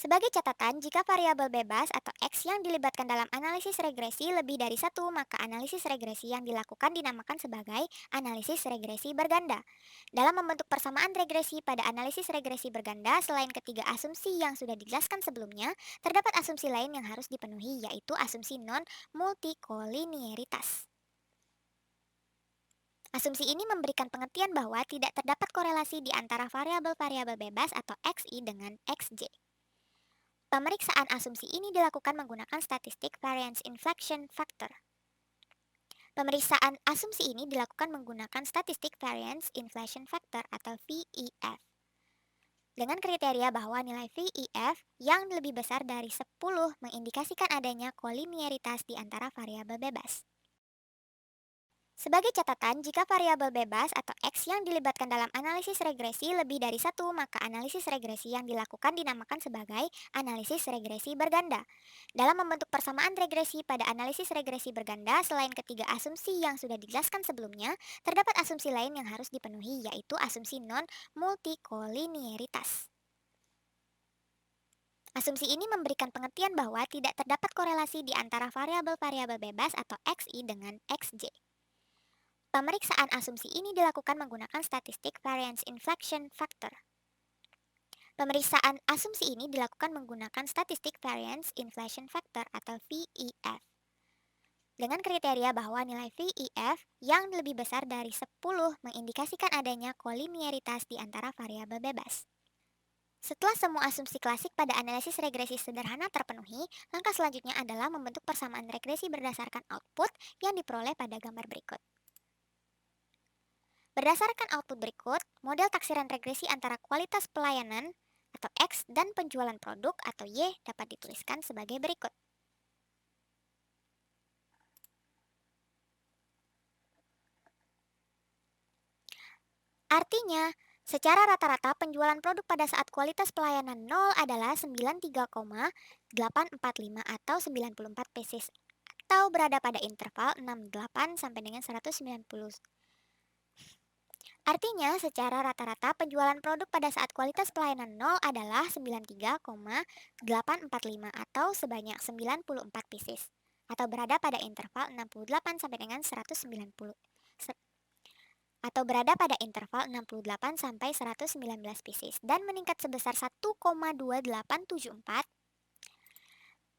Sebagai catatan, jika variabel bebas atau X yang dilibatkan dalam analisis regresi lebih dari satu, maka analisis regresi yang dilakukan dinamakan sebagai analisis regresi berganda. Dalam membentuk persamaan regresi pada analisis regresi berganda, selain ketiga asumsi yang sudah dijelaskan sebelumnya, terdapat asumsi lain yang harus dipenuhi, yaitu asumsi non-multikolinearitas. Asumsi ini memberikan pengertian bahwa tidak terdapat korelasi di antara variabel-variabel bebas atau XI dengan XJ. Pemeriksaan asumsi ini dilakukan menggunakan statistik variance inflection factor. Pemeriksaan asumsi ini dilakukan menggunakan statistik variance inflation factor atau VIF. Dengan kriteria bahwa nilai VIF yang lebih besar dari 10 mengindikasikan adanya koliniaritas di antara variabel bebas. Sebagai catatan, jika variabel bebas atau X yang dilibatkan dalam analisis regresi lebih dari satu, maka analisis regresi yang dilakukan dinamakan sebagai analisis regresi berganda. Dalam membentuk persamaan regresi pada analisis regresi berganda, selain ketiga asumsi yang sudah dijelaskan sebelumnya, terdapat asumsi lain yang harus dipenuhi, yaitu asumsi non-multikolinearitas. Asumsi ini memberikan pengertian bahwa tidak terdapat korelasi di antara variabel-variabel bebas atau XI dengan XJ. Pemeriksaan asumsi ini dilakukan menggunakan statistik variance inflection factor. Pemeriksaan asumsi ini dilakukan menggunakan statistik variance inflation factor atau VIF. Dengan kriteria bahwa nilai VIF yang lebih besar dari 10 mengindikasikan adanya koliniaritas di antara variabel bebas. Setelah semua asumsi klasik pada analisis regresi sederhana terpenuhi, langkah selanjutnya adalah membentuk persamaan regresi berdasarkan output yang diperoleh pada gambar berikut. Berdasarkan output berikut, model taksiran regresi antara kualitas pelayanan atau X dan penjualan produk atau Y dapat dituliskan sebagai berikut. Artinya, secara rata-rata penjualan produk pada saat kualitas pelayanan 0 adalah 93,845 atau 94 pieces atau berada pada interval 68 sampai dengan 190. Artinya, secara rata-rata penjualan produk pada saat kualitas pelayanan 0 adalah 93,845 atau sebanyak 94 pieces atau berada pada interval 68 sampai dengan 190 atau berada pada interval 68 sampai 119 pieces dan meningkat sebesar 1,2874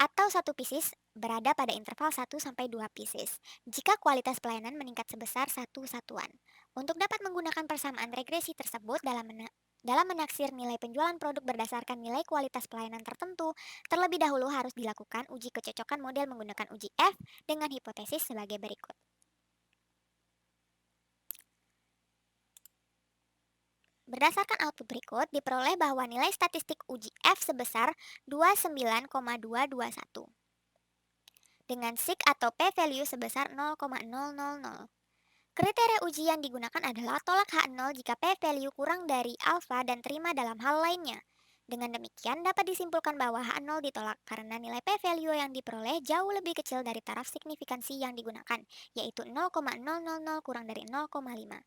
atau satu pieces berada pada interval 1 sampai 2 pieces jika kualitas pelayanan meningkat sebesar satu satuan. Untuk dapat menggunakan persamaan regresi tersebut dalam menaksir nilai penjualan produk berdasarkan nilai kualitas pelayanan tertentu, terlebih dahulu harus dilakukan uji kecocokan model menggunakan uji F dengan hipotesis sebagai berikut. Berdasarkan output berikut, diperoleh bahwa nilai statistik uji F sebesar 29,221 dengan sig atau p-value sebesar 0,000. Kriteria uji yang digunakan adalah tolak H0 jika p-value kurang dari alfa dan terima dalam hal lainnya. Dengan demikian, dapat disimpulkan bahwa H0 ditolak karena nilai p-value yang diperoleh jauh lebih kecil dari taraf signifikansi yang digunakan, yaitu 0,000 kurang dari 0,5.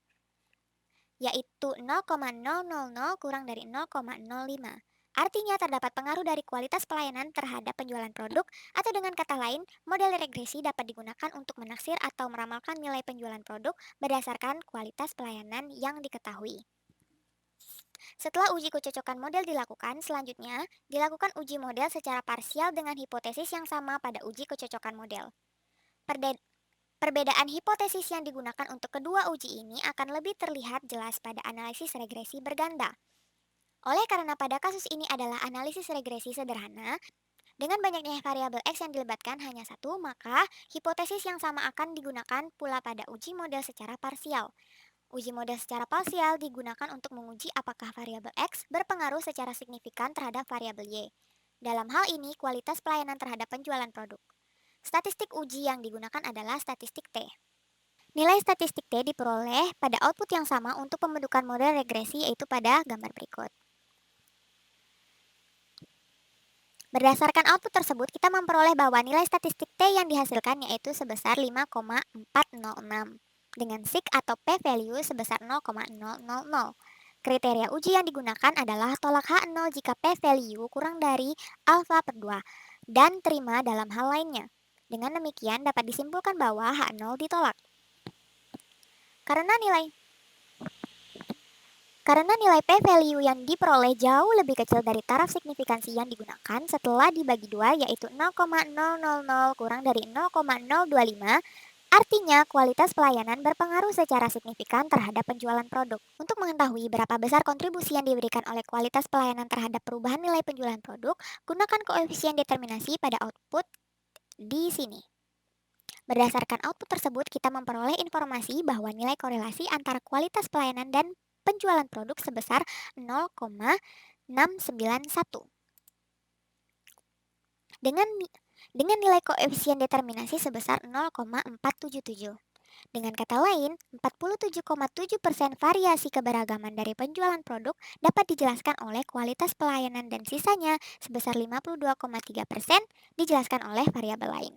Yaitu 0,000 kurang dari 0,05. Artinya terdapat pengaruh dari kualitas pelayanan terhadap penjualan produk atau dengan kata lain, model regresi dapat digunakan untuk menaksir atau meramalkan nilai penjualan produk berdasarkan kualitas pelayanan yang diketahui. Setelah uji kecocokan model dilakukan, selanjutnya dilakukan uji model secara parsial dengan hipotesis yang sama pada uji kecocokan model. Perbedaan hipotesis yang digunakan untuk kedua uji ini akan lebih terlihat jelas pada analisis regresi berganda. Oleh karena pada kasus ini adalah analisis regresi sederhana, dengan banyaknya variabel X yang dilibatkan hanya satu, maka hipotesis yang sama akan digunakan pula pada uji model secara parsial. Uji model secara parsial digunakan untuk menguji apakah variabel X berpengaruh secara signifikan terhadap variabel Y. Dalam hal ini, kualitas pelayanan terhadap penjualan produk. Statistik uji yang digunakan adalah statistik T. Nilai statistik T diperoleh pada output yang sama untuk pembentukan model regresi yaitu pada gambar berikut. Berdasarkan output tersebut, kita memperoleh bahwa nilai statistik T yang dihasilkan yaitu sebesar 5,406 dengan sig atau p-value sebesar 0,000. Kriteria uji yang digunakan adalah tolak H0 jika p-value kurang dari alfa per 2 dan terima dalam hal lainnya. Dengan demikian dapat disimpulkan bahwa H0 ditolak. Karena nilai Karena nilai p-value yang diperoleh jauh lebih kecil dari taraf signifikansi yang digunakan setelah dibagi 2 yaitu 0,000 kurang dari 0,025, artinya kualitas pelayanan berpengaruh secara signifikan terhadap penjualan produk. Untuk mengetahui berapa besar kontribusi yang diberikan oleh kualitas pelayanan terhadap perubahan nilai penjualan produk, gunakan koefisien determinasi pada output di sini. Berdasarkan output tersebut, kita memperoleh informasi bahwa nilai korelasi antara kualitas pelayanan dan penjualan produk sebesar 0,691. Dengan dengan nilai koefisien determinasi sebesar 0,477. Dengan kata lain, 47,7% variasi keberagaman dari penjualan produk dapat dijelaskan oleh kualitas pelayanan dan sisanya sebesar 52,3% dijelaskan oleh variabel lain.